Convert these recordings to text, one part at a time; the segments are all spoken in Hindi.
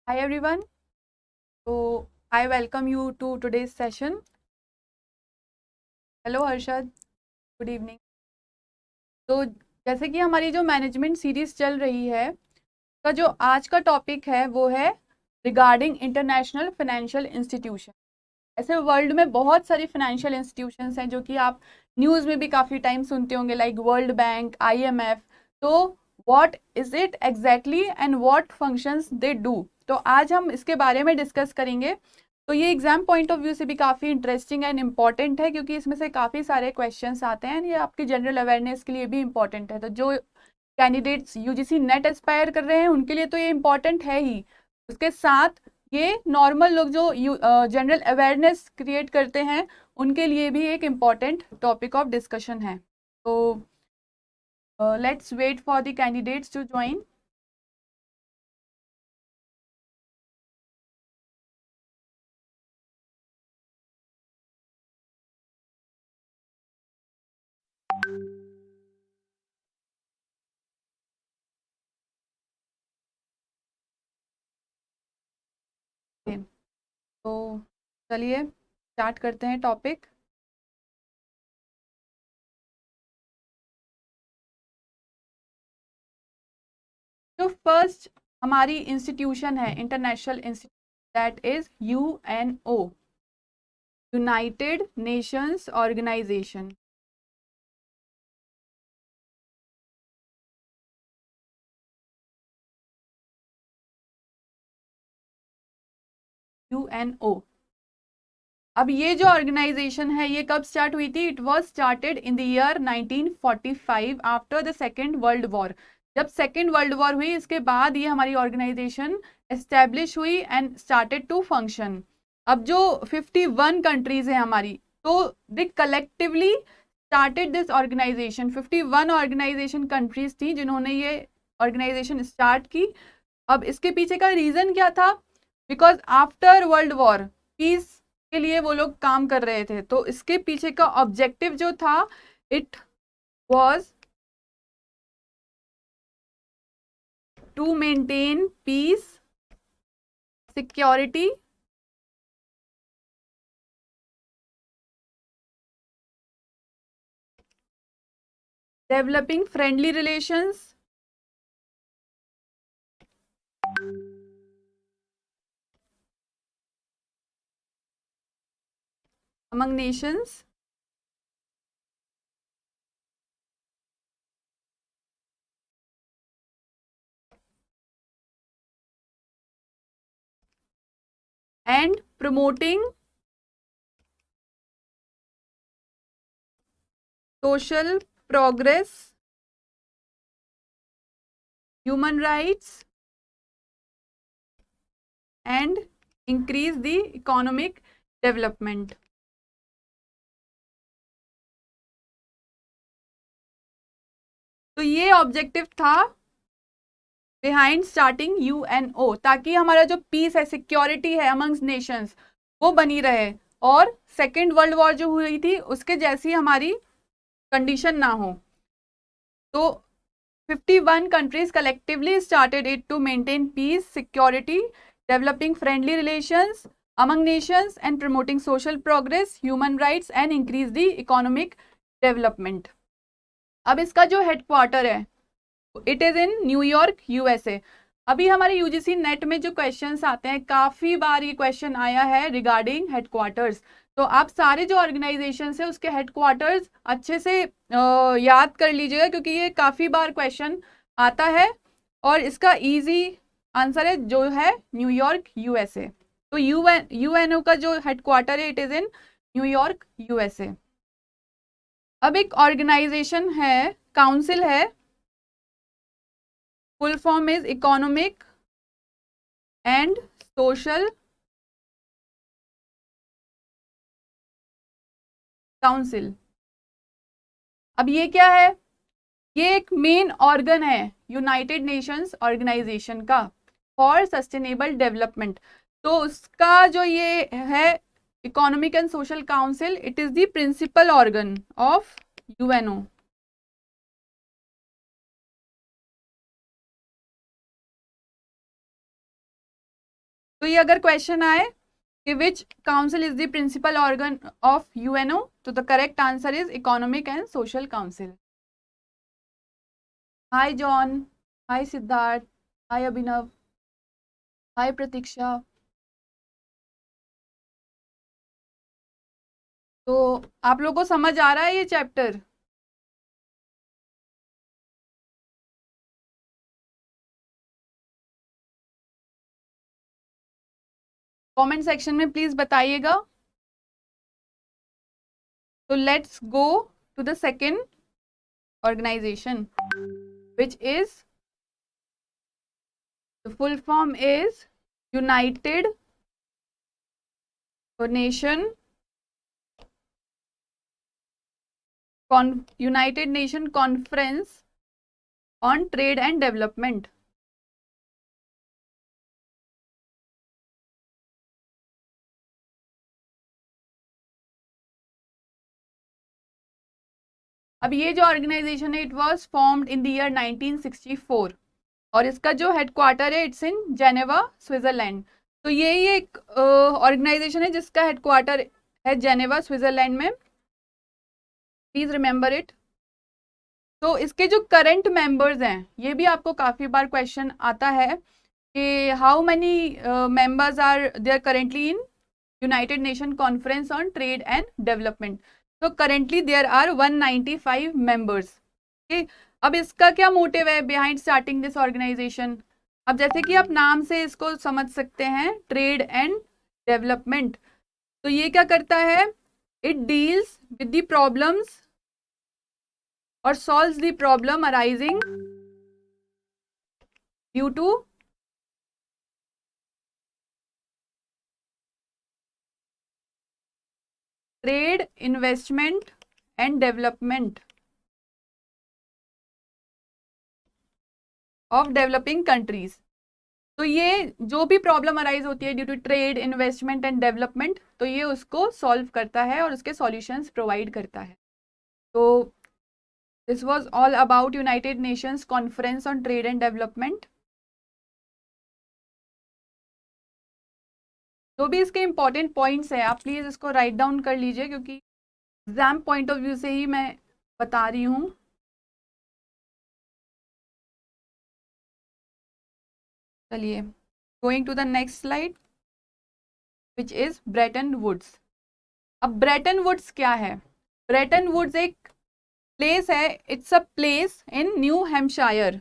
Hi everyone. So I welcome you to today's session. Hello Harshad. Good evening. तो जैसे कि हमारी जो मैनेजमेंट सीरीज चल रही है का जो आज का टॉपिक है वो है रिगार्डिंग इंटरनेशनल फाइनेंशियल इंस्टीट्यूशन। ऐसे वर्ल्ड में बहुत सारी फाइनेंशियल इंस्टीट्यूशंस हैं जो कि आप न्यूज़ में भी काफ़ी टाइम सुनते होंगे, लाइक वर्ल्ड बैंक, IMF। तो what is it exactly and what functions they do, तो आज हम इसके बारे में डिस्कस करेंगे। तो ये एग्जाम पॉइंट ऑफ व्यू से भी काफ़ी इंटरेस्टिंग एंड इम्पॉर्टेंट है क्योंकि इसमें से काफ़ी सारे क्वेश्चंस आते हैं। ये आपकी जनरल अवेयरनेस के लिए भी इम्पॉर्टेंट है। तो जो कैंडिडेट्स यूजीसी नेट एस्पायर कर रहे हैं उनके लिए तो ये इम्पॉर्टेंट है ही, उसके साथ ये नॉर्मल लोग जो जनरल अवेयरनेस क्रिएट करते हैं उनके लिए भी एक इम्पॉर्टेंट टॉपिक ऑफ डिस्कशन है। तो let's wait for the candidates to join. तो चलिए स्टार्ट करते हैं टॉपिक। जो फर्स्ट हमारी इंस्टीट्यूशन है international institution, that is UNO, United Nations Organization. UNO। अब ये जो ऑर्गेनाइजेशन है ये कब स्टार्ट हुई थी? It was started in the year 1945 after the second world war. जब सेकेंड वर्ल्ड वॉर हुई इसके बाद ये हमारी ऑर्गेनाइजेशन एस्टेब्लिश हुई एंड स्टार्टेड टू फंक्शन। अब जो 51 कंट्रीज है हमारी, तो they collectively started this organisation. 51 organisation countries थी जिन्होंने ये ऑर्गेनाइजेशन स्टार्ट की। अब इसके पीछे का रीजन क्या था? Because after world war peace के लिए वो लोग काम कर रहे थे। तो इसके पीछे का ऑब्जेक्टिव जो था, it was to maintain peace, security, developing friendly relations among nations, and promoting social progress, human rights, and increase the economic development। तो ये ऑब्जेक्टिव था बिहाइंड स्टार्टिंग UNO, ताकि हमारा जो पीस है, सिक्योरिटी है अमंग्स नेशंस, वो बनी रहे और सेकेंड वर्ल्ड वॉर जो हुई थी उसके जैसी हमारी कंडीशन ना हो। तो 51 countries collectively started it to maintain peace, security, developing friendly relations among nations and promoting social progress, human rights and increase the economic development। अब इसका जो हेडक्वार्टर है इट इज इन न्यूयॉर्क, USA। अभी हमारे यूजीसी नेट में जो क्वेश्चंस आते हैं, काफी बार ये क्वेश्चन आया है रिगार्डिंग हेडक्वार्टर्स। तो आप सारे जो ऑर्गेनाइजेशन है उसके हेडक्वार्टर्स अच्छे से याद कर लीजिएगा क्योंकि ये काफी बार क्वेश्चन आता है और इसका इजी आंसर है जो है न्यूयॉर्क, USA। तो UNO का जो हेडक्वार्टर है इट इज इन न्यूयॉर्क, USA। अब एक ऑर्गेनाइजेशन है, काउंसिल है, full form is economic and social council. अब ये क्या है? ये एक मेन ऑर्गन है यूनाइटेड नेशंस ऑर्गेनाइजेशन का फॉर सस्टेनेबल डेवलपमेंट। तो उसका जो ये है economic and social council, it is the principal organ of UNO। तो ये अगर क्वेश्चन आए कि which council is the principal organ of UNO, तो the correct answer is economic and social council. Hi John, hi Siddharth, hi Abhinav, hi Pratiksha. तो आप लोगों को समझ आ रहा है ये चैप्टर? कमेंट सेक्शन में प्लीज बताइएगा। तो let's go to the second organization, which is, the full form is United Nation United Nation Conference on Trade and Development। अब ये जो ऑर्गेनाइजेशन है, it was formed in the year 1964 और इसका जो हेडक्वार्टर है इट्स इन जेनेवा, स्विट्जरलैंड। तो यही एक ऑर्गेनाइजेशन है जिसका हेडक्वार्टर है जेनेवा, स्विट्जरलैंड में। Please remember it. तो इसके जो करंट मेंबर्स हैं, ये भी आपको काफी बार क्वेश्चन आता है कि how many members are there currently in United Nation Conference on Trade and development. तो करेंटली देयर आर 195 मेंबर्स। ठीक, अब इसका क्या मोटिव है बिहाइंड स्टार्टिंग दिस ऑर्गेनाइजेशन? अब जैसे कि आप नाम से इसको समझ सकते हैं, ट्रेड एंड डेवलपमेंट। तो ये क्या करता है? It deals with the problems और solves the problem arising due to trade, investment and development of developing countries. तो ये जो भी प्रॉब्लम अराइज होती है due to trade, investment and development, तो ये उसको सॉल्व करता है और उसके सॉल्यूशंस प्रोवाइड करता है। तो this was all about United Nations conference on Trade and development. जो भी इसके इंपॉर्टेंट पॉइंट्स हैं आप प्लीज इसको राइट डाउन कर लीजिए, क्योंकि एग्जाम पॉइंट ऑफ व्यू से ही मैं बता रही हूँ। चलिए, going to the next slide which is Bretton Woods. अब ब्रेटन वुड्स क्या है? ब्रेटन वुड्स एक प्लेस है, it's a place in New Hampshire.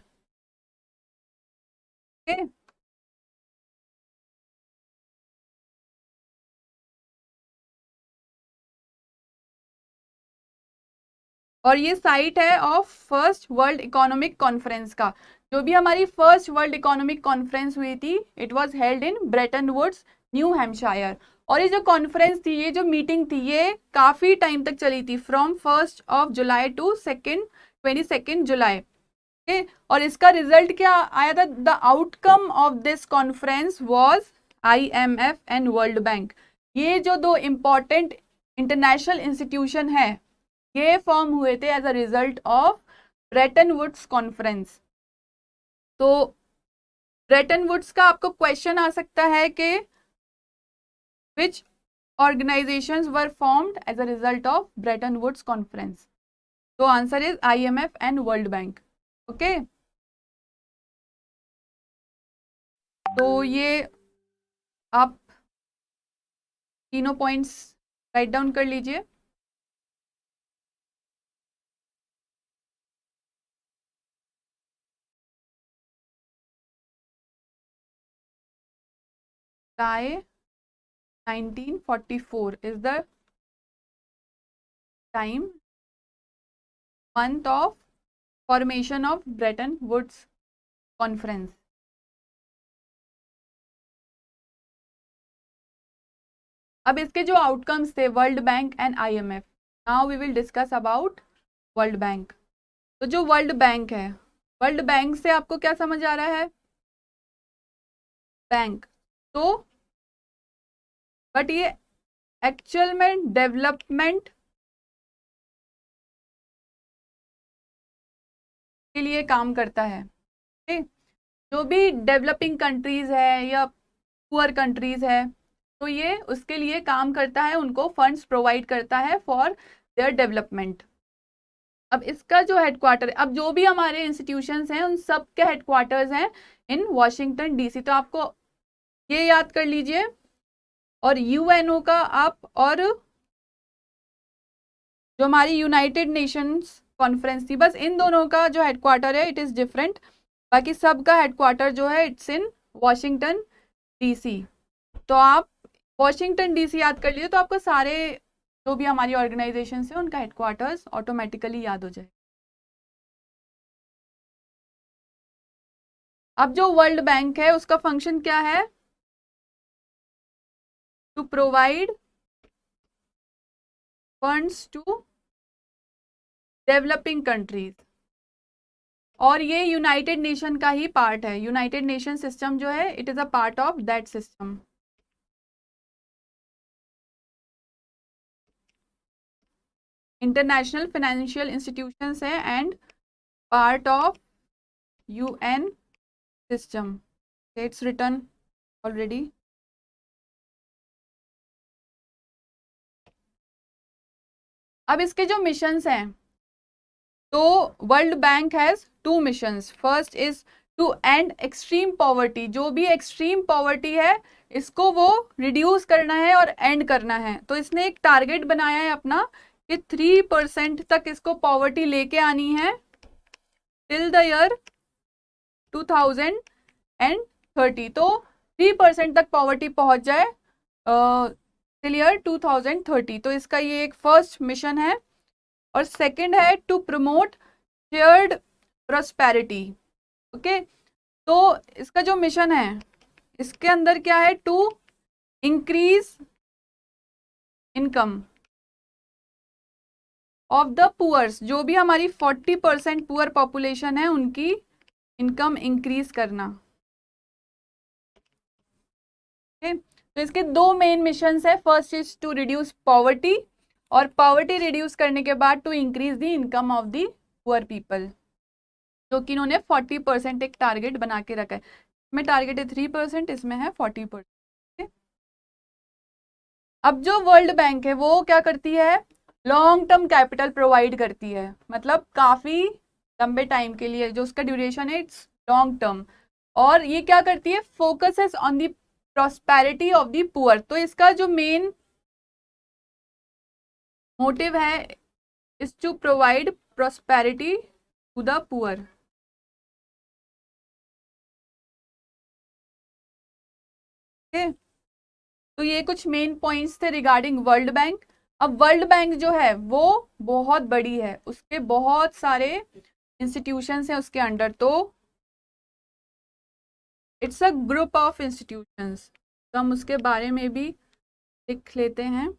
और ये साइट है of first world economic conference का। जो भी हमारी फर्स्ट वर्ल्ड इकोनॉमिक कॉन्फ्रेंस हुई थी, it was held in Bretton Woods, New Hampshire. और ये जो कॉन्फ्रेंस थी, ये जो मीटिंग थी, ये काफी टाइम तक चली थी, from 1 July to 22 July. Okay, और इसका रिजल्ट क्या आया था? The outcome of this conference was IMF and world bank. ये जो दो इंपॉर्टेंट इंटरनेशनल इंस्टीट्यूशन है, ये फॉर्म हुए थे as a result of Bretton Woods conference. तो ब्रेटन वुड्स का आपको क्वेश्चन आ सकता है कि which organisations were formed as a result of Bretton Woods conference? तो answer is IMF and world bank. Okay, तो ये आप तीनों पॉइंट्स राइट डाउन कर लीजिए। July 1944 is the time, month of formation of Bretton Woods Conference। अब इसके जो आउटकम्स थे, world bank and IMF। Now we will discuss about world bank. तो जो वर्ल्ड बैंक है, वर्ल्ड बैंक से आपको क्या समझ आ रहा है? बैंक। तो बट ये एक्चुअल में डेवलपमेंट के लिए काम करता है। जो भी डेवलपिंग कंट्रीज है या पुअर कंट्रीज है, तो ये उसके लिए काम करता है, उनको फंड्स प्रोवाइड करता है फॉर देयर डेवलपमेंट। अब इसका जो हेडक्वार्टर, अब जो भी हमारे इंस्टीट्यूशंस हैं उन सब के हेडक्वार्टर्स हैं इन वॉशिंगटन डीसी, तो आपको ये याद कर लीजिए। और यूएनओ का आप, और जो हमारी यूनाइटेड नेशंस कॉन्फ्रेंस थी, बस इन दोनों का जो हेडक्वार्टर है इट इज डिफरेंट, बाकी सबका हेडक्वार्टर जो है इट्स इन वॉशिंगटन डीसी। तो आप वॉशिंगटन डीसी याद कर लीजिए तो आपको सारे जो भी हमारी ऑर्गेनाइजेशन है उनका हेडक्वार्टर्स ऑटोमेटिकली याद हो जाए। अब जो वर्ल्ड बैंक है उसका फंक्शन क्या है? To provide funds to developing countries, और ये यूनाइटेड नेशन का ही पार्ट है। यूनाइटेड नेशन सिस्टम जो है it is a part of that system. International financial institutions है and part of UN system, it's written already. अब इसके जो मिशंस हैं, तो world bank has 2 missions. First is to end extreme poverty, जो भी एक्सट्रीम पॉवर्टी है इसको वो रिड्यूस करना है और एंड करना है। तो इसने एक टारगेट बनाया है अपना कि 3% तक इसको पॉवर्टी लेके आनी है टिल द ईयर 2030। तो 3% तक पॉवर्टी पहुंच जाए टिल ईयर 2030। तो इसका ये एक फर्स्ट मिशन है। और सेकंड है to promote shared prosperity. Okay, तो इसका जो मिशन है इसके अंदर क्या है? To increase income of the poors, जो भी हमारी 40% पुअर पॉपुलेशन है उनकी इनकम इंक्रीज करना। okay? तो इसके 2 मेन मिशंस है। First is to reduce poverty, और पॉवर्टी रिड्यूस करने के बाद to increase the income of the poor people, जो कि इन्होंने 40% एक टारगेट बना के रखा है। इसमें टारगेट है 3%, इसमें है 40%। अब जो वर्ल्ड बैंक है वो क्या करती है? लॉन्ग टर्म कैपिटल प्रोवाइड करती है, मतलब काफी लंबे टाइम के लिए, जो उसका ड्यूरेशन है इट्स लॉन्ग टर्म। और ये क्या करती है? Focuses on the prosperity of the poor. तो इसका जो मेन मोटिव है is to provide prosperity to the poor. तो ये कुछ मेन पॉइंट्स थे रिगार्डिंग वर्ल्ड बैंक। अब वर्ल्ड बैंक जो है वो बहुत बड़ी है, उसके बहुत सारे इंस्टीट्यूशंस हैं उसके अंडर, तो it's a group of institutions. तो हम उसके बारे में भी लिख लेते हैं।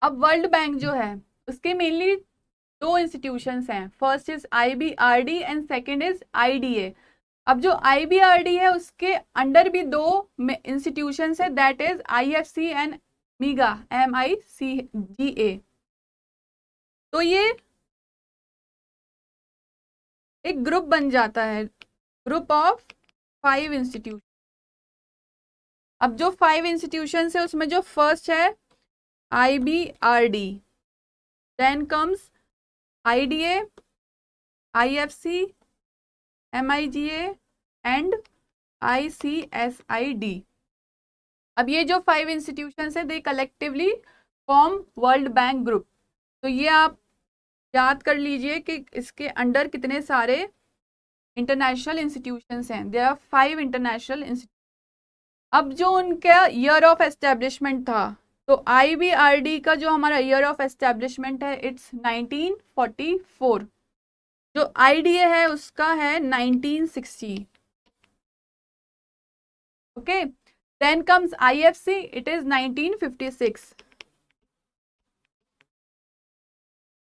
अब वर्ल्ड बैंक जो है उसके मेनली 2 इंस्टीट्यूशंस हैं। First is IBRD and second is IDA। अब जो IBRD है उसके अंडर भी 2 इंस्टीट्यूशंस है, that is IFC and MIGA, MICGA। तो ये एक ग्रुप बन जाता है, ग्रुप ऑफ 5 इंस्टीट्यूशन। अब जो 5 इंस्टीट्यूशंस है उसमें जो फर्स्ट है IBRD, then comes IDA, IFC, MIGA and ICSID। अब ये जो 5 इंस्टीट्यूशंस है they collectively form world bank group. तो ये आप याद कर लीजिए कि इसके अंडर कितने सारे इंटरनेशनल इंस्टीट्यूशंस हैं। There are 5 international institution. अब जो उनका ईयर ऑफ एस्टेब्लिशमेंट था, तो IBRD का जो हमारा ईयर ऑफ एस्टेब्लिशमेंट है इट्स 1944। जो IDA है उसका है 1960। Okay, then comes IFC, it is 1956।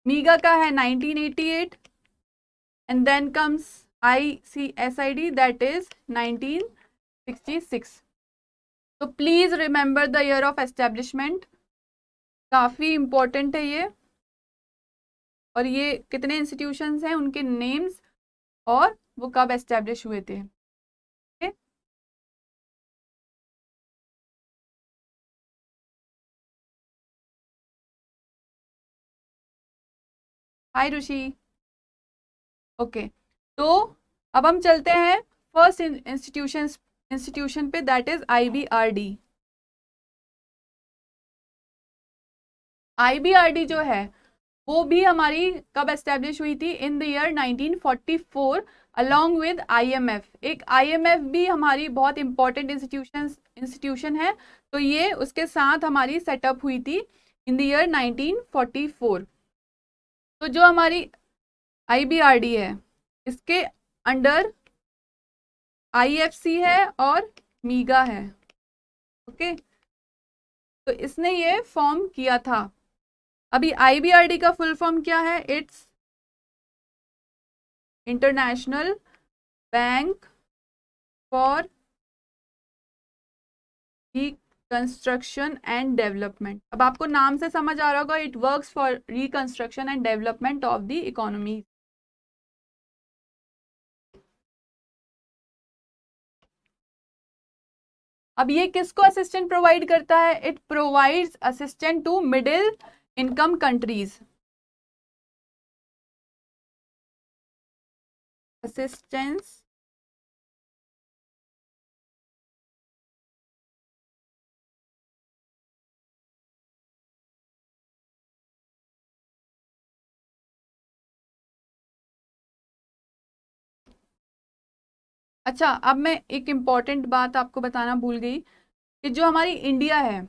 MIGA का है 1988 and then comes ICSID, that is 1966. तो please remember the year of establishment, काफी इंपॉर्टेंट है ये। और ये कितने इंस्टीट्यूशंस हैं, उनके नेम्स और वो कब एस्टेब्लिश हुए थे। हाय ऋषि। ओके, तो अब हम चलते हैं फर्स्ट इंस्टीट्यूशन पे, दैट इज IBRD। IBRD जो है वो भी हमारी कब एस्टेब्लिश हुई थी, इन the year 1944 along with IMF। एक IMF भी हमारी बहुत इंपॉर्टेंट इंस्टीट्यूशन है, तो ये उसके साथ हमारी सेटअप हुई थी इन द ईयर 1944। तो जो हमारी IBRD है इसके अंडर IFC है और मीगा है। ओके, तो इसने ये फॉर्म किया था। अभी IBRD का फुल फॉर्म क्या है, it's international bank for reconstruction and development. अब आपको नाम से समझ आ रहा होगा, it works for reconstruction and development of the economy. अब ये किसको असिस्टेंट प्रोवाइड करता है, it provides assistant to middle income countries. Assistance अच्छा, अब मैं एक इम्पॉर्टेंट बात आपको बताना भूल गई कि जो हमारी इंडिया है,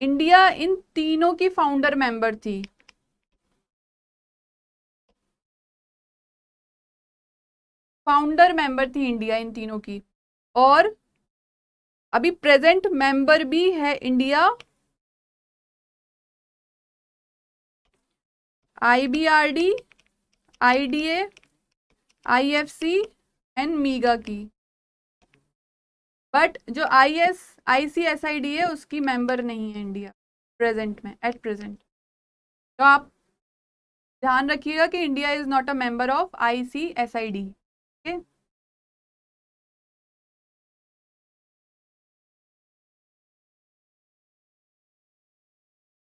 इंडिया इन तीनों की फाउंडर मेंबर थी। फाउंडर मेंबर थी इंडिया इन तीनों की, और अभी प्रेजेंट मेंबर भी है India IBRD, IDA, IFC and MIGA की। बट जो ICSID है उसकी मेंबर नहीं है इंडिया प्रेजेंट में, एट प्रेजेंट। तो आप ध्यान रखिएगा कि India is not a member of ICSID। Okay,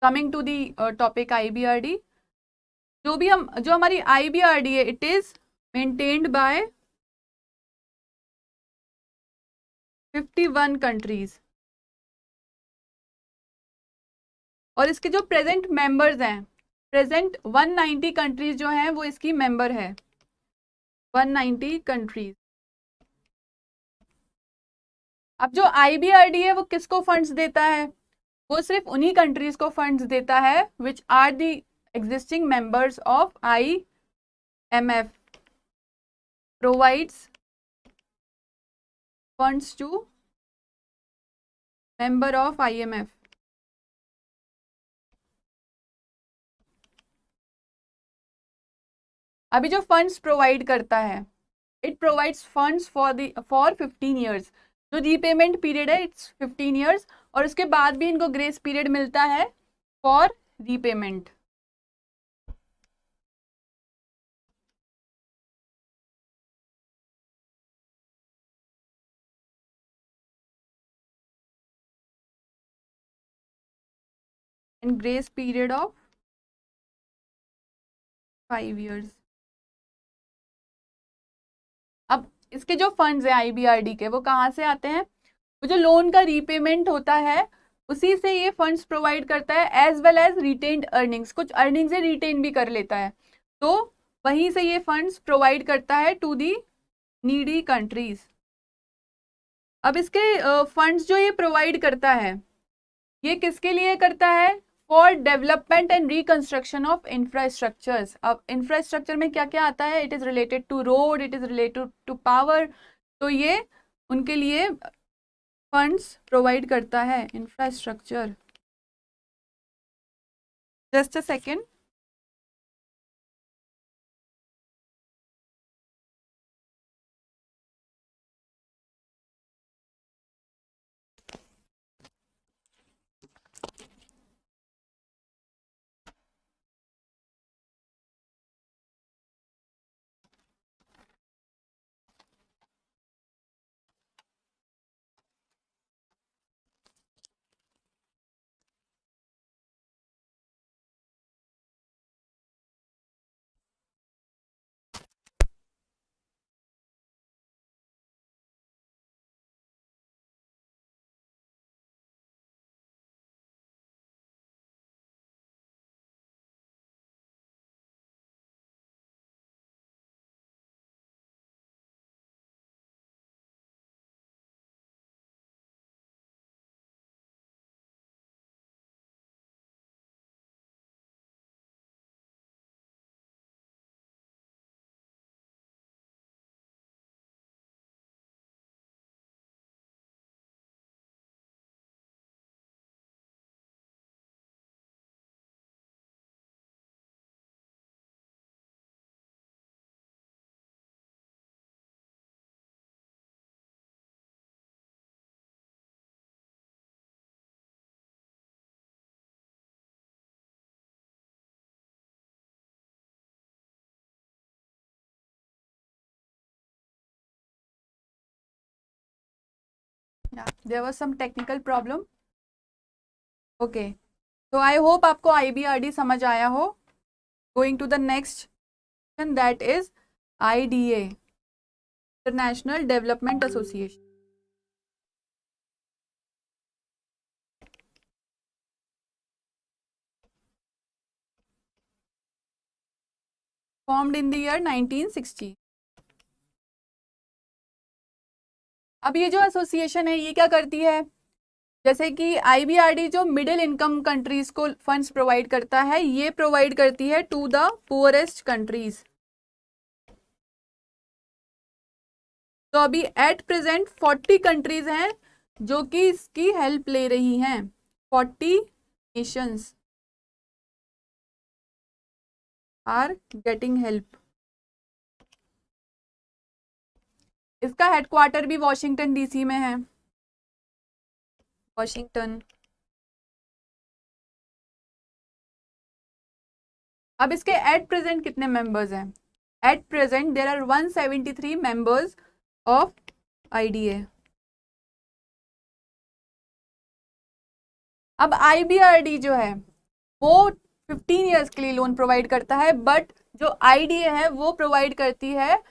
coming to the topic IBRD। जो हमारी IBRD है, it is maintained by 51 countries. और इसके जो प्रेजेंट मेंबर्स हैं, प्रेजेंट 190 कंट्रीज जो हैं वो इसकी मेंबर है, 190 कंट्रीज। अब जो IBRD है वो किसको फंड्स देता है, वो सिर्फ उन्हीं कंट्रीज को फंड्स देता है which are the existing members of IMF, provides funds to member of IMF। अभी जो फंड्स प्रोवाइड करता है, it provides funds for 15 years. जो रीपेमेंट पीरियड है इट्स 15 ईयर्स, और उसके बाद भी इनको ग्रेस पीरियड मिलता है for repayment. In grace period of 5 years. अब इसके जो फंड्स है IBRD के, वो कहाँ से आते हैं, वो जो लोन का रीपेमेंट होता है उसी से ये फंड्स प्रोवाइड करता है, as well as retained earnings. कुछ अर्निंग्स से रिटेन भी कर लेता है, तो वहीं से ये फंड्स प्रोवाइड करता है टू दी नीडी कंट्रीज। अब इसके फंड्स जो ये प्रोवाइड करता है, ये किसके लिए करता है, for development and reconstruction of infrastructures. अब इंफ्रास्ट्रक्चर में क्या क्या आता है, it is related to road, it is related to power, तो ये उनके लिए फंड्स प्रोवाइड करता है, infrastructure. Just a second. Yeah, there was some technical problem. Okay, so I hope आपको IBRD समझ आया हो. Going to the next, and that is IDA, International Development Association. Formed in the year 1960. अब ये जो एसोसिएशन है ये क्या करती है, जैसे कि आईबीआरडी जो मिडिल इनकम कंट्रीज को फंड्स प्रोवाइड करता है, ये प्रोवाइड करती है टू द पुअरेस्ट कंट्रीज. तो अभी एट प्रेजेंट 40 कंट्रीज हैं जो कि इसकी हेल्प ले रही हैं. 40 नेशंस आर गेटिंग हेल्प. इसका हेडक्वार्टर भी वॉशिंगटन डीसी में है. वॉशिंगटन. अब इसके एट प्रेजेंट कितने मेंबर्स हैं? At present there are 173 members of IDA. अब आईबीआरडी जो है वो 15 ईयर्स के लिए लोन प्रोवाइड करता है, बट जो आईडीए है वो प्रोवाइड करती है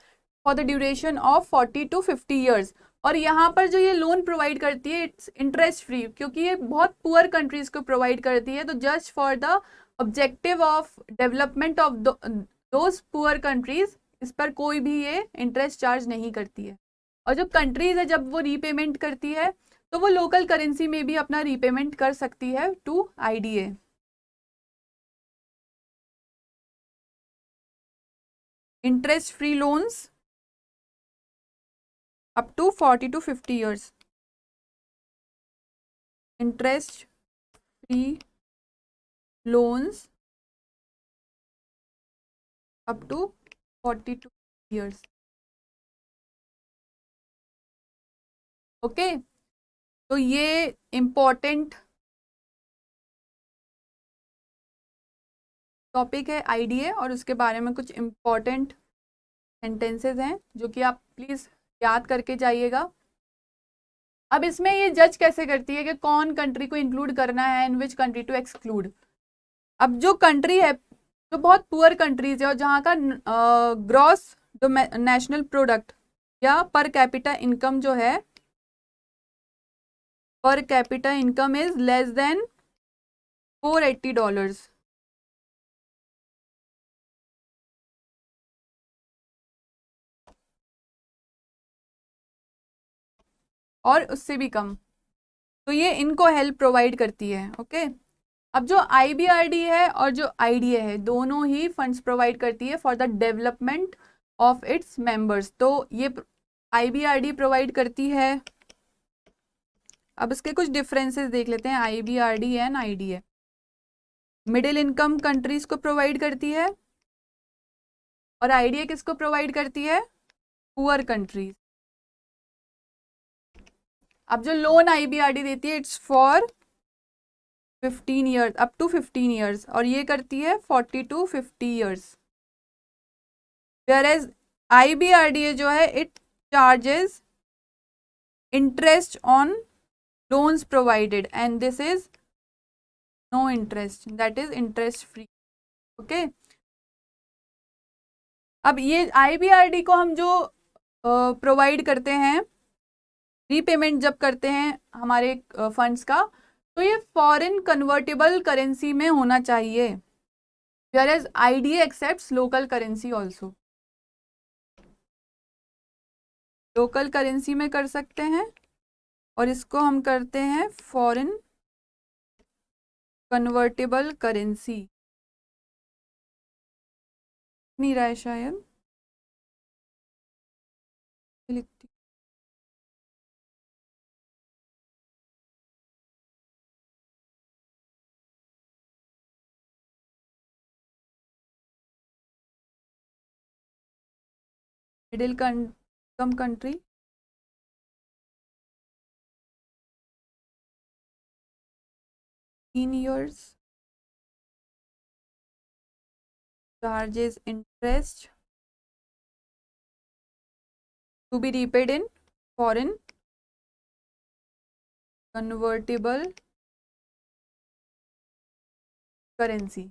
for the duration of 40 to 50 years. और यहाँ पर जो ये लोन प्रोवाइड करती है इट्स इंटरेस्ट फ्री, क्योंकि ये बहुत पुअर कंट्रीज को प्रोवाइड करती है. तो just for the objective of development of those poor countries इस पर कोई भी ये इंटरेस्ट चार्ज नहीं करती है. और जो कंट्रीज है जब वो रीपेमेंट करती है तो वो लोकल करेंसी में भी अपना रीपेमेंट कर सकती है to IDA. Interest free loans up to 40 to 50 years. Interest free loans up to 40 to 50 years. Okay, तो ये इम्पोर्टेंट टॉपिक है आईडीए, और उसके बारे में कुछ इम्पोर्टेंट सेंटेंसेस हैं जो कि आप प्लीज याद करके जाइएगा. अब इसमें ये जज कैसे करती है कि कौन कंट्री को इंक्लूड करना है and which country to exclude. अब जो कंट्री है जो बहुत पुअर कंट्रीज है और जहाँ का ग्रॉस नेशनल प्रोडक्ट या पर कैपिटा इनकम जो है, per capita income is less than $480, और उससे भी कम, तो ये इनको हेल्प प्रोवाइड करती है. ओके, अब जो आईबीआरडी है और जो आईडीए है दोनों ही फंड्स प्रोवाइड करती है for the development of its members. तो ये आईबीआरडी प्रोवाइड करती है. अब इसके कुछ डिफरेंसेस देख लेते हैं IBRD and IDA. Middle income countries को प्रोवाइड करती है और आईडीए किसको प्रोवाइड करती है? Poor countries. अब जो लोन आईबीआरडी देती है it's for 15 years, up to 15 years, और ये करती है 40 to 50 years. Whereas IBRDA जो है it charges interest on loans provided and this is no interest, that is interest free. Okay, अब ये आईबीआरडी को हम जो प्रोवाइड करते हैं रीपेमेंट जब करते हैं हमारे फंड्स का, तो ये फॉरेन कन्वर्टेबल करेंसी में होना चाहिए. whereas IDA accepts local currency also. Local currency में कर सकते हैं और इसको हम करते हैं फॉरेन कन्वर्टेबल करेंसी. नहीं रहा है शायद, लिखती middle income country in years charges interest to be repaid in foreign convertible currency.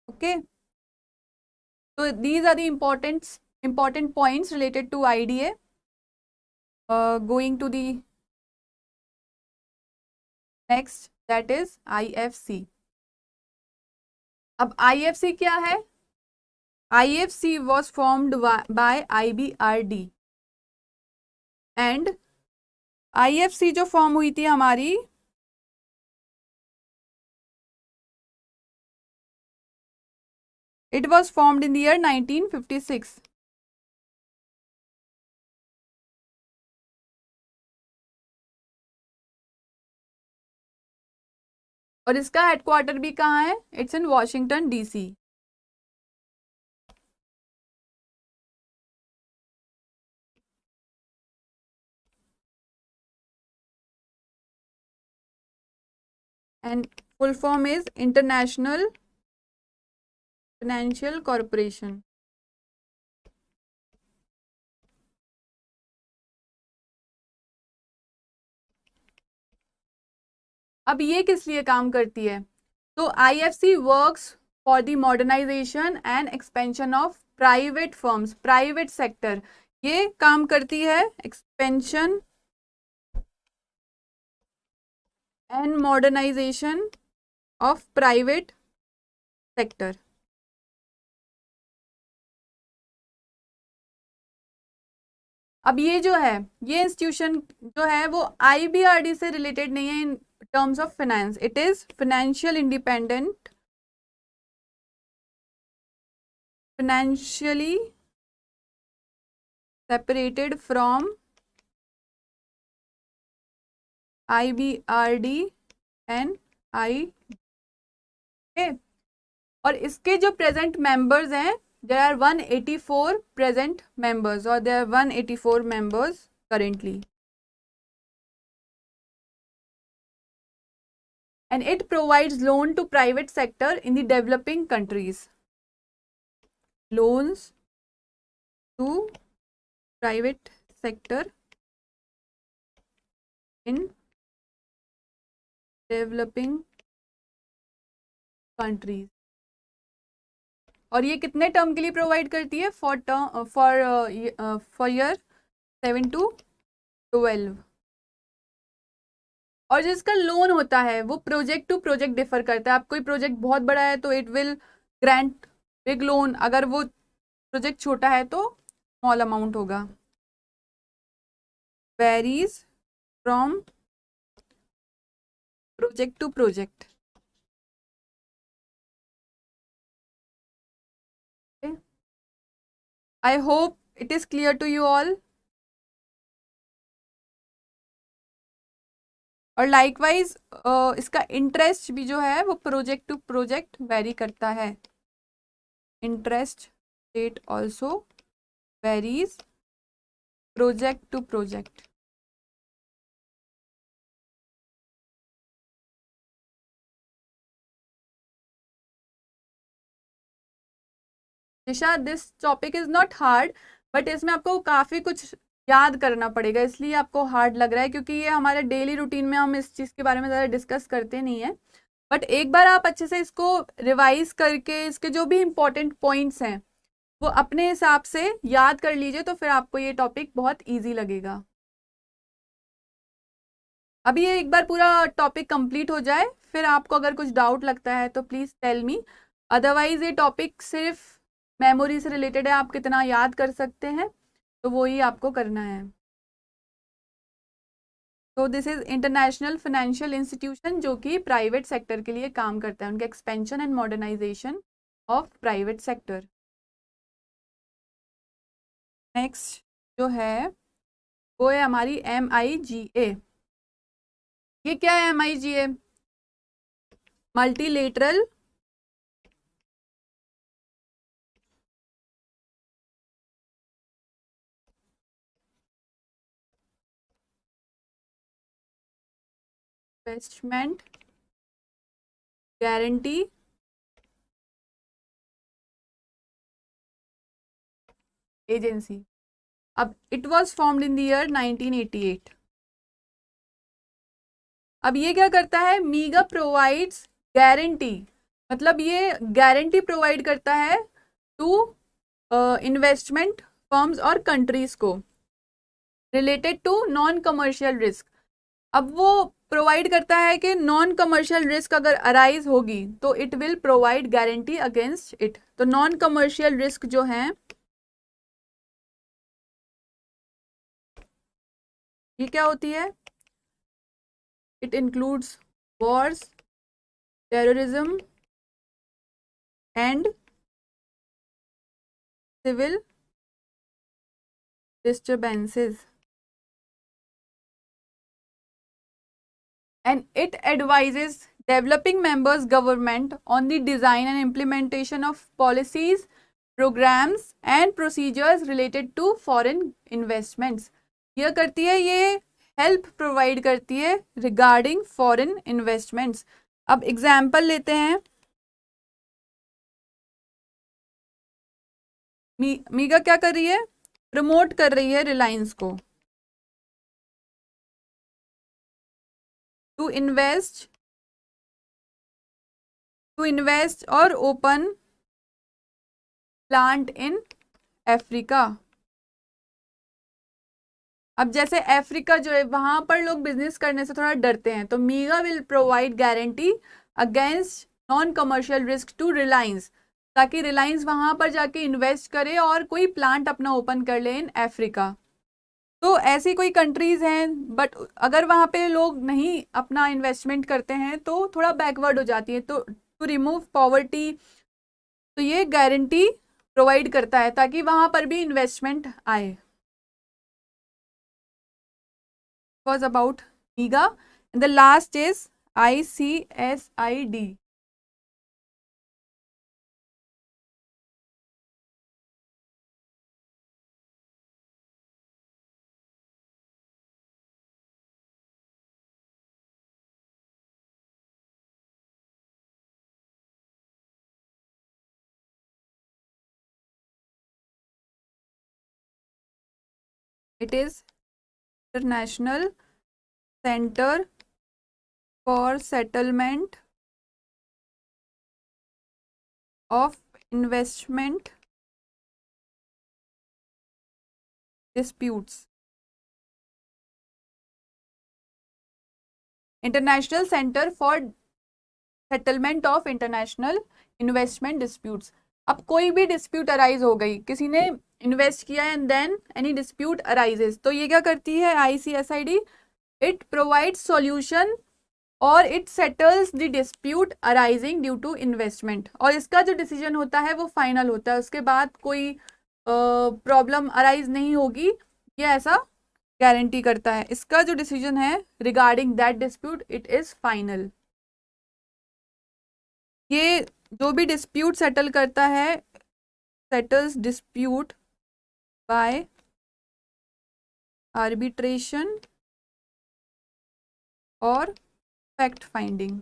Okay, so these are the important points related to IDA. Going to the next, that is IFC. अब IFC क्या है? IFC was formed by IBRD and IFC जो फॉर्म हुई थी हमारी, it was formed in the year 1956. और इसका हेडक्वार्टर भी कहाँ है? It's in Washington DC. And full form is International Financial Corporation. अब ये किस लिए काम करती है? तो IFC works for the modernization and expansion of private firms, private sector. ये काम करती है expansion and modernization of private sector. अब ये जो है, ये इंस्टीट्यूशन जो है वो IBRD से रिलेटेड नहीं है in terms of finance. It is financial independent, financially separated from IBRD and okay. और इसके जो प्रेजेंट मेंबर्स हैं, there are 184 present members, or there are 184 members currently, and it provides loan to private sector in the developing countries. Loans to private sector in developing countries. और ये कितने टर्म के लिए प्रोवाइड करती है? For year 7 to 12. और जिसका लोन होता है वो प्रोजेक्ट टू प्रोजेक्ट डिफर करता है. आप कोई प्रोजेक्ट बहुत बड़ा है तो it will grant big loan, अगर वो प्रोजेक्ट छोटा है तो स्मॉल अमाउंट होगा. Varies from project to project. I hope it is clear to you all. और लाइकवाइज इसका इंटरेस्ट भी जो है वो प्रोजेक्ट टू प्रोजेक्ट वेरी करता है. Interest rate also varies project to project. Nisha, this topic is not hard, but इसमें आपको काफी कुछ याद करना पड़ेगा, इसलिए आपको हार्ड लग रहा है, क्योंकि ये हमारे डेली रूटीन में हम इस चीज़ के बारे में ज़्यादा डिस्कस करते नहीं है. बट एक बार आप अच्छे से इसको रिवाइज करके इसके जो भी इम्पोर्टेंट पॉइंट्स हैं वो अपने हिसाब से याद कर लीजिए, तो फिर आपको ये टॉपिक बहुत ईजी लगेगा. अभी ये एक बार पूरा टॉपिक कंप्लीट हो जाए, फिर आपको अगर कुछ डाउट लगता है तो प्लीज़ टेल मी. अदरवाइज ये टॉपिक सिर्फ मेमोरी से रिलेटेड है, आप कितना याद कर सकते हैं तो वो ही आपको करना है. तो this is international financial institution, जो कि प्राइवेट सेक्टर के लिए काम करता है, उनके expansion and modernization of private sector. Next जो है वो है हमारी MIGA. ये क्या है MIGA? Multilateral investment guarantee agency. अब it was formed in the year 1988। अब ये क्या करता है, मीगा प्रोवाइड्स गारंटी, मतलब ये गारंटी प्रोवाइड करता है टू इन्वेस्टमेंट फर्म्स और कंट्रीज को related to non commercial risk. अब वो प्रोवाइड करता है कि नॉन कमर्शियल रिस्क अगर अराइज होगी तो it will provide guarantee against it. तो नॉन कमर्शियल रिस्क जो है ये क्या होती है, it includes wars, terrorism and civil disturbances, and it advises developing members government on the design and implementation of policies, programs and procedures related to foreign investments। यह करती है, ये हेल्प प्रोवाइड करती है रिगार्डिंग फॉरेन इन्वेस्टमेंट्स। अब एग्जाम्पल लेते हैं, मीगा क्या कर रही है, प्रमोट कर रही है रिलायंस को टू इन्वेस्ट और ओपन प्लांट इन अफ्रीका। अब जैसे अफ्रीका जो है वहां पर लोग बिजनेस करने से थोड़ा डरते हैं, तो MIGA will provide guarantee against non commercial risk to Reliance, ताकि रिलायंस वहां पर जाके इन्वेस्ट करे और कोई प्लांट अपना ओपन कर ले इन अफ्रीका। तो ऐसी कोई कंट्रीज हैं, बट अगर वहां पे लोग नहीं अपना इन्वेस्टमेंट करते हैं तो थोड़ा बैकवर्ड हो जाती है, तो टू रिमूव पॉवर्टी, तो ये गारंटी प्रोवाइड करता है ताकि वहां पर भी इन्वेस्टमेंट आए। Was about MIGA, and the last is ICSID. It is International Center for Settlement of Investment Disputes. International centre for settlement of international investment disputes. अब कोई भी डिस्प्यूट अराइज हो गई, किसी ने इन्वेस्ट किया and then any dispute arises, तो ये क्या करती है ICSID, इट प्रोवाइड्स सॉल्यूशन और it settles the dispute arising due to investment, और इसका जो डिसीजन होता है वो फाइनल होता है, उसके बाद कोई प्रॉब्लम अराइज नहीं होगी, ये ऐसा गारंटी करता है। इसका जो डिसीजन है regarding that dispute it is final. ये जो भी डिस्प्यूट सेटल करता है, सेटल्स डिस्प्यूट बाय आर्बिट्रेशन और फैक्ट फाइंडिंग,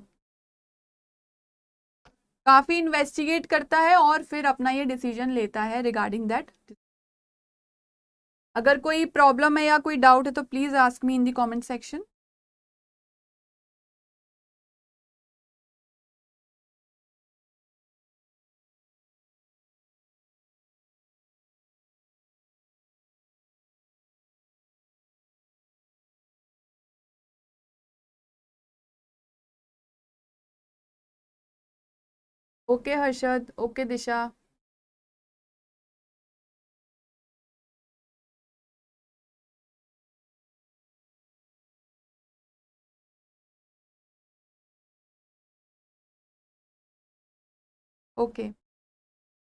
काफी इन्वेस्टिगेट करता है और फिर अपना ये डिसीजन लेता है रिगार्डिंग दैट। अगर कोई प्रॉब्लम है या कोई डाउट है तो please ask me in the comment section. Okay Harshad, okay Disha. Okay,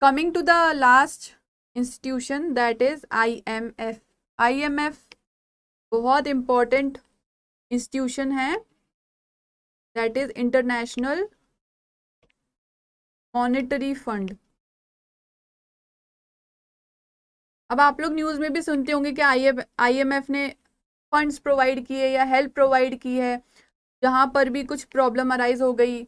coming to the last institution that is IMF। IMF बहुत इंपॉर्टेंट इंस्टीट्यूशन है, that is international monetary fund. अब आप लोग न्यूज़ में भी सुनते होंगे कि IMF ने फंड्स प्रोवाइड किए या हेल्प प्रोवाइड की है, जहां पर भी कुछ प्रॉब्लम अराइज हो गई,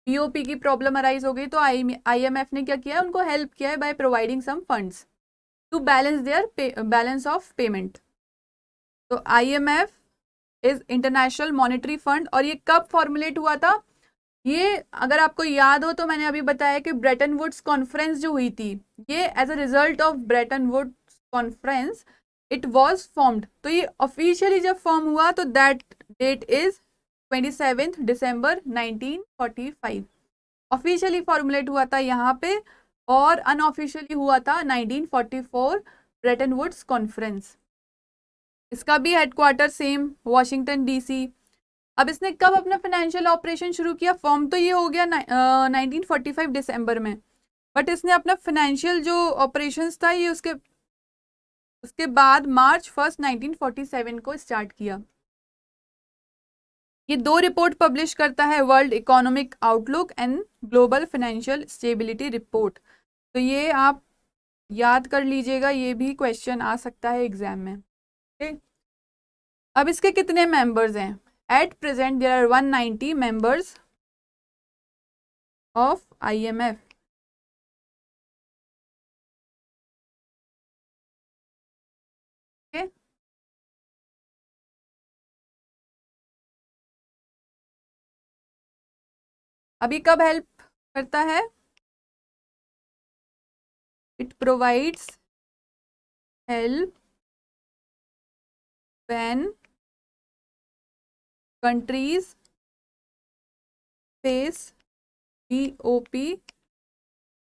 BOP की प्रॉब्लम अराइज हो गई, तो IMF ने क्या किया, उनको हेल्प किया है by providing some funds. To balance their balance of payment. तो IMF is international monetary fund, और ये कब फॉर्मुलेट हुआ था? ये अगर आपको याद हो तो मैंने अभी बताया कि ब्रेटन वुड्स कॉन्फ्रेंस जो हुई थी, ये as a result of Bretton Woods conference it was formed. तो ये ऑफिशियली जब फॉर्म हुआ तो that date is 27 December 1945। Officially formulate हुआ था यहाँ पे, और अनऑफिशियली हुआ था 1944 ब्रेटन वुड्स कॉन्फ्रेंस। इसका भी हेडक्वार्टर सेम वॉशिंगटन DC। अब इसने कब अपना फाइनेंशियल ऑपरेशन शुरू किया? फॉर्म तो ये हो गया 1945 दिसंबर में, बट इसने अपना फाइनेंशियल जो ऑपरेशंस था ये उसके उसके बाद मार्च 1 1947 को स्टार्ट किया। ये 2 रिपोर्ट पब्लिश करता है, world economic outlook and global financial stability report. तो ये आप याद कर लीजिएगा, ये भी क्वेश्चन आ सकता है एग्जाम में। ओके, अब इसके कितने मेंबर्स हैं? At present there are 190 members of IMF। Okay, अभी कब हेल्प करता है? It provides help when countries face BOP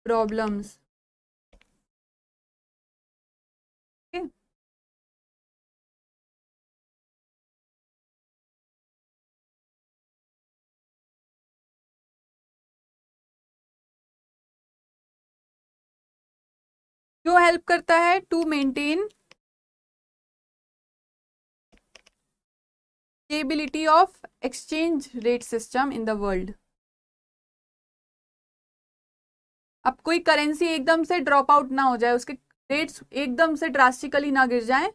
problems. क्यों हेल्प करता है? To maintain stability of exchange rate system in the world. अब कोई करेंसी एकदम से ड्रॉप आउट ना हो जाए, उसके रेट्स एकदम से ड्रास्टिकली ना गिर जाएं,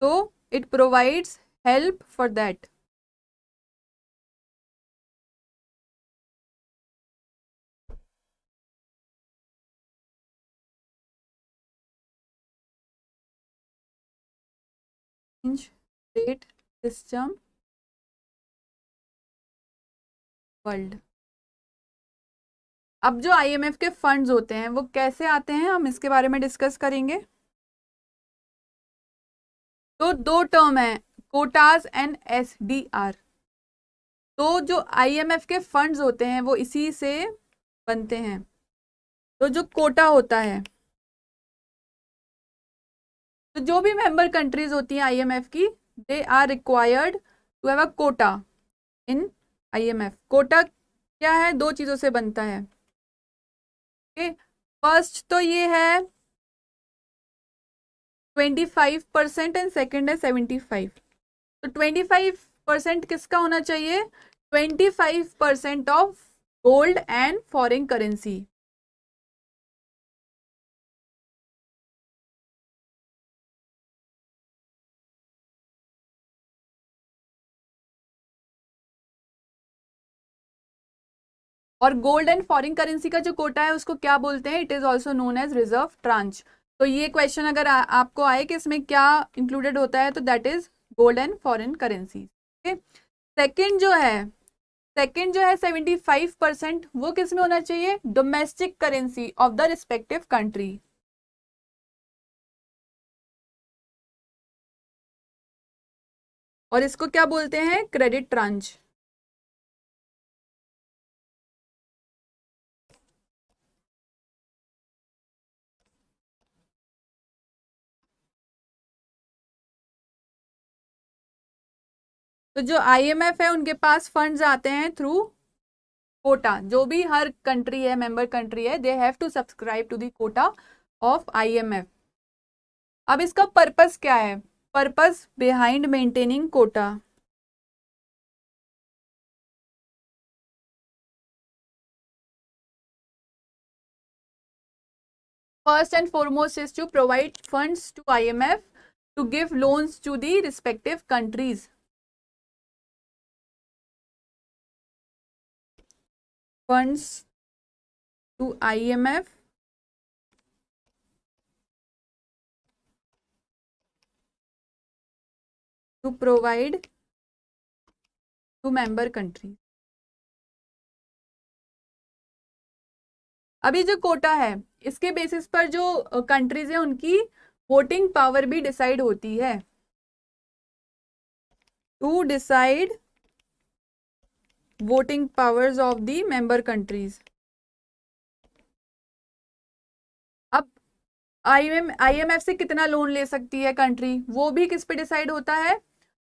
तो it provides help for that. Rate system world. अब जो IMF के फंड्स होते हैं वो कैसे आते हैं, हम इसके बारे में डिस्कस करेंगे। तो 2 टर्म है, कोटास एंड SDR। तो जो IMF के फंड्स होते हैं वो इसी से बनते हैं। तो जो कोटा होता है, तो जो भी मेंबर कंट्रीज होती हैं IMF की, they are required to have a quota in IMF। Quota क्या है? 2 चीजों से बनता है। फर्स्ट तो ये है 25% एंड सेकेंड है 75। तो 25% किसका होना चाहिए? 25% of gold and foreign currency. और गोल्ड एंड फॉरेन करेंसी का जो कोटा है उसको क्या बोलते हैं? It is also known as reserve tranche. तो ये क्वेश्चन अगर आपको आए कि इसमें क्या इंक्लूडेड होता है, तो that is gold and foreign currency. Second जो है, 75%, वो किस में होना चाहिए? Domestic currency of the respective country. और इसको क्या बोलते हैं? Credit tranche. तो जो IMF है उनके पास फंड्स आते हैं थ्रू कोटा। जो भी हर कंट्री है, मेंबर कंट्री है, they have to subscribe to the quota of IMF। अब इसका पर्पस क्या है? Purpose behind maintaining quota. First and foremost is to provide funds to IMF to give loans to the respective countries. Funds to IMF to provide to member country. अभी जो कोटा है इसके बेसिस पर जो कंट्रीज है उनकी वोटिंग पावर भी डिसाइड होती है। To decide voting powers of the member countries. अब आईएमएफ से कितना लोन ले सकती है कंट्री, वो भी किस पे डिसाइड होता है,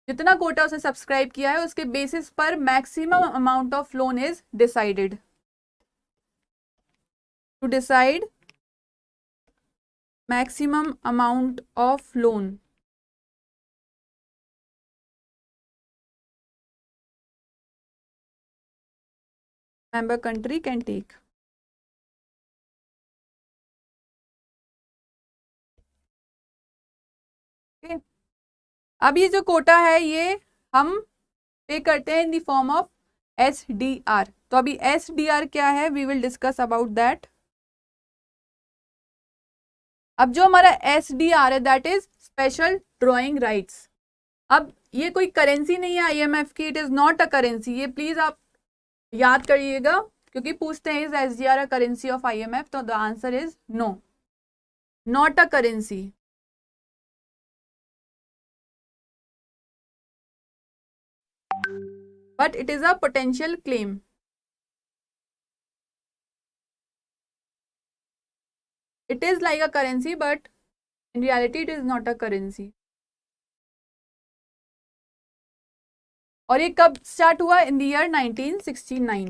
जितना कोटा उसने सब्सक्राइब किया है उसके बेसिस पर maximum amount of loan is decided. To decide maximum amount of loan. member country can take। okay? अब ये जो कोटा है ये हम पे करते हैं in the form of SDR। तो अभी SDR क्या है, we will discuss about that. अब जो हमारा SDR है that is special drawing rights. अब ये कोई करेंसी नहीं है IMF की, it is not a currency, ये प्लीज आप याद करिएगा क्योंकि पूछते हैं is SDR a currency of IMF, तो the answer is no, not a currency. but it is a potential claim। it is like a currency but in reality it is not a currency। और ये कब स्टार्ट हुआ, इन द ईयर 1969।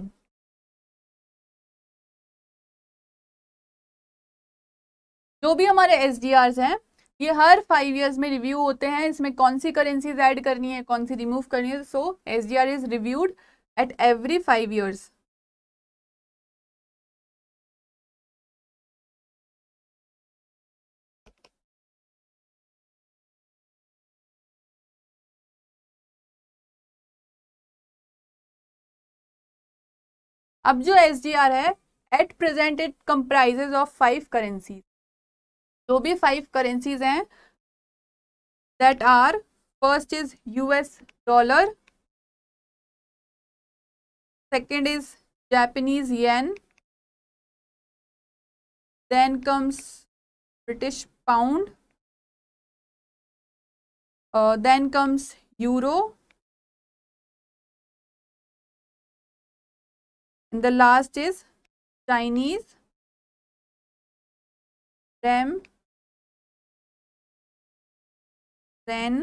जो भी हमारे SDRs हैं ये हर 5 years में रिव्यू होते हैं, इसमें कौन सी करेंसीज ऐड करनी है कौन सी रिमूव करनी है, so SDR is reviewed at every 5 years। अब जो SDR है at present it comprises of 5 currencies. जो भी 5 करेंसीज हैं that are, first is US dollar, second is Japanese yen, then comes British pound, then comes euro, and the last is Chinese RMB, then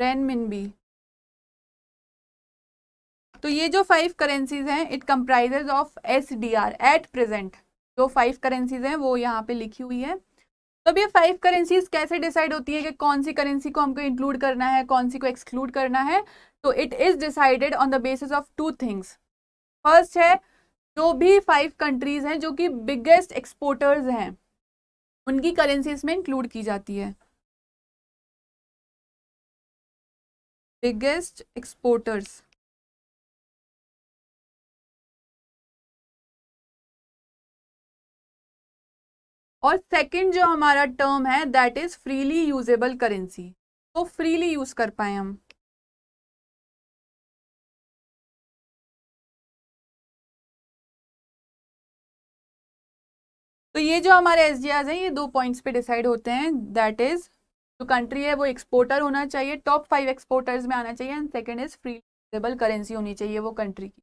renminbi। तो ये जो 5 करेंसीज हैं it comprises of SDR at present. जो 5 करेंसीज हैं वो यहाँ पे लिखी हुई है। तो अब ये 5 करेंसीज कैसे डिसाइड होती है कि कौन सी करेंसी को हमको इंक्लूड करना है कौन सी को एक्सक्लूड करना है, तो it is decided on the basis of 2 things. First है जो भी 5 कंट्रीज हैं जो कि बिगेस्ट एक्सपोर्टर्स हैं उनकी करेंसीज में इंक्लूड की जाती है, बिगेस्ट एक्सपोर्टर्स। और सेकंड जो हमारा टर्म है that is freely usable currency, तो फ्रीली यूज कर पाए हम। तो ये जो हमारे SDRs हैं ये 2 पॉइंट्स पे डिसाइड होते हैं, दैट इज जो कंट्री है वो एक्सपोर्टर होना चाहिए, टॉप 5 एक्सपोर्टर्स में आना चाहिए, and second is free usable currency होनी चाहिए वो कंट्री की।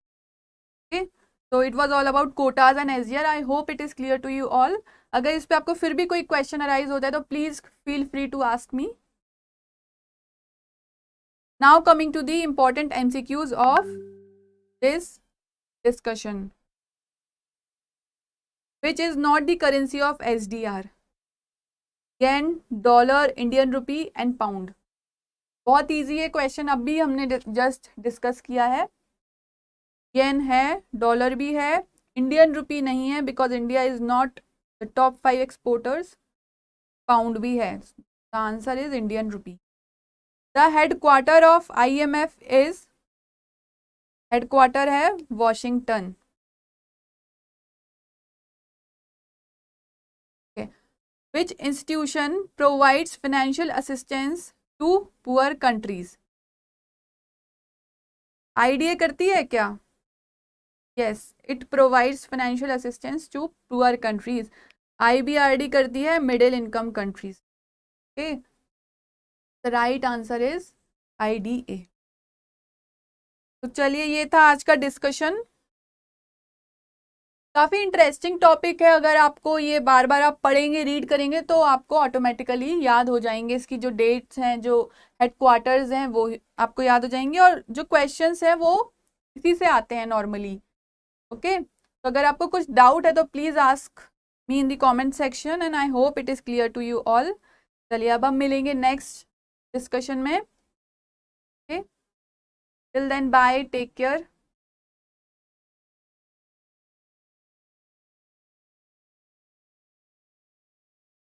ओके, तो it was all about quotas and SDR। I hope it is clear to you all. अगर इस पे आपको फिर भी कोई क्वेश्चन अराइज होता है तो please feel free to ask me. Now coming to the important MCQs of this discussion, which is not the currency of SDR, yen, dollar, Indian rupee and pound. बहुत इजी है क्वेश्चन, अभी हमने जस्ट डिस्कस किया है। येन है, डॉलर भी है, इंडियन रुपी नहीं है because India is not the top 5 exporters, pound भी है, the answer is Indian rupee. The headquarter of IMF is, headquarter है Washington. Which institution provides financial assistance to poor countries? IDA करती है क्या? Yes, it provides financial assistance to poor countries. IBRD करती है middle income countries. Okay, the right answer is IDA. तो चलिए, ये था आज का डिस्कशन। काफी इंटरेस्टिंग टॉपिक है। अगर आपको ये बार बार आप पढ़ेंगे, रीड करेंगे, तो आपको ऑटोमेटिकली याद हो जाएंगे। इसकी जो डेट्स हैं, जो हेडक्वार्टर्स हैं, वो आपको याद हो जाएंगे, और जो क्वेश्चंस हैं वो इसी से आते हैं नॉर्मली। ओके, तो अगर आपको कुछ डाउट है तो please ask me in the comment section, and I hope it is clear to you all. चलिए, अब हम मिलेंगे नेक्स्ट डिस्कशन में। Okay, till then bye, take care.